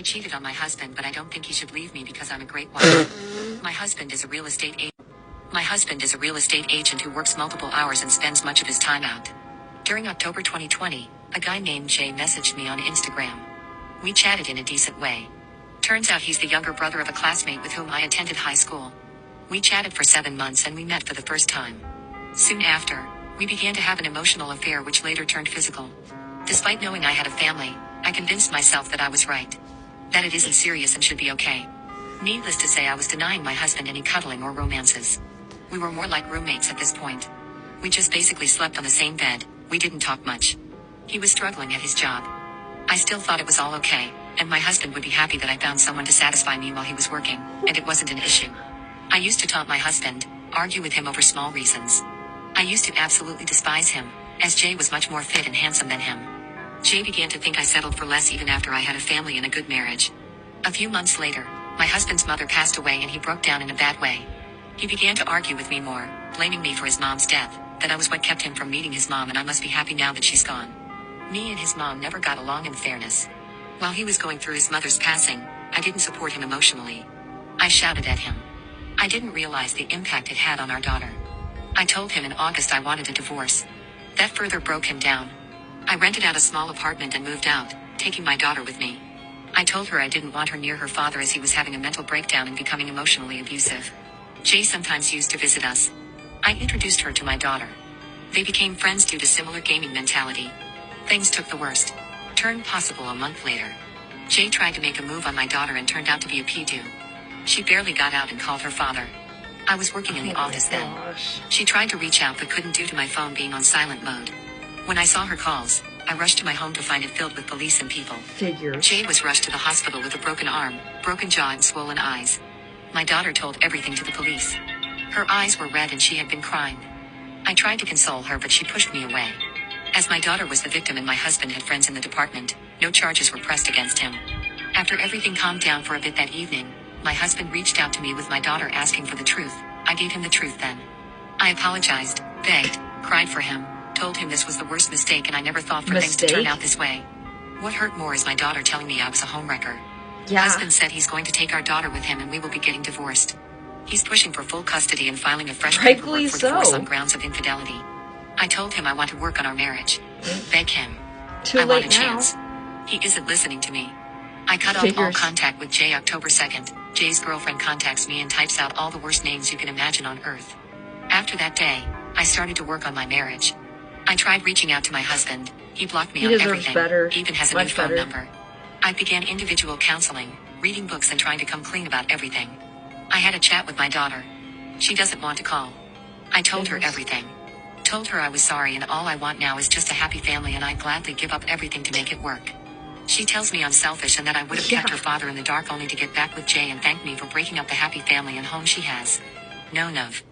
I cheated on my husband, but I don't think he should leave me because I'm a great wife. My husband is a real estate agent. My husband is a real estate agent who works multiple hours and spends much of his time out. During October 2020, a guy named Jay messaged me on Instagram. We chatted in a decent way. Turns out he's the younger brother of a classmate with whom I attended high school. We chatted for 7 months and we met for the first time. Soon after, we began to have an emotional affair which later turned physical. Despite knowing I had a family, I convinced myself that I was right. That it isn't serious and should be okay. Needless to say, I was denying my husband any cuddling or romances. We were more like roommates at this point. We just basically slept on the same bed. We didn't talk much. He was struggling at his job. I still thought it was all okay, and my husband would be happy that I found someone to satisfy me while he was working, and it wasn't an issue. I used to taunt my husband, argue with him over small reasons. I used to absolutely despise him, as Jay was much more fit and handsome than him. Jay began to think I settled for less even after I had a family and a good marriage. A few months later, my husband's mother passed away and he broke down in a bad way. He began to argue with me more, blaming me for his mom's death, that I was what kept him from meeting his mom and I must be happy now that she's gone. Me and his mom never got along in fairness. While he was going through his mother's passing, I didn't support him emotionally. I shouted at him. I didn't realize the impact it had on our daughter. I told him in August I wanted a divorce. That further broke him down. I rented out a small apartment and moved out, taking my daughter with me. I told her I didn't want her near her father as he was having a mental breakdown and becoming emotionally abusive. Jay sometimes used to visit us. I introduced her to my daughter. They became friends due to similar gaming mentality. Things took the worst turn possible a month later. Jay tried to make a move on my daughter and turned out to be a pedo. She barely got out and called her father. I was working in the office then. She tried to reach out but couldn't due to my phone being on silent mode. When I saw her calls, I rushed to my home to find it filled with police and people. Figures. Jay was rushed to the hospital with a broken arm, broken jaw and swollen eyes. My daughter told everything to the police. Her eyes were red and she had been crying. I tried to console her but she pushed me away. As my daughter was the victim and my husband had friends in the department, no charges were pressed against him. After everything calmed down for a bit that evening, my husband reached out to me with my daughter asking for the truth. I gave him the truth then. I apologized, begged, cried for him, told him this was the worst mistake and I never thought for things to turn out this way. What hurt more is my daughter telling me I was a homewrecker. Yeah. Husband said he's going to take our daughter with him and we will be getting divorced. He's pushing for full custody and filing a fresh paperwork for divorce on grounds of infidelity. I told him I want to work on our marriage. Beg him. I want a chance. He isn't listening to me. I cut off all contact with Jay October 2nd. Jay's girlfriend contacts me and types out all the worst names you can imagine on earth. After that day, I started to work on my marriage. I tried reaching out to my husband. He blocked me on everything, even has a new phone number. I began individual counseling, reading books and trying to come clean about everything. I had a chat with my daughter. She doesn't want to call. I told her everything. Told her I was sorry and all I want now is just a happy family and I'd gladly give up everything to make it work. She tells me I'm selfish and that I would have kept her father in the dark only to get back with Jay and thank me for breaking up the happy family and home she has. No, Nov.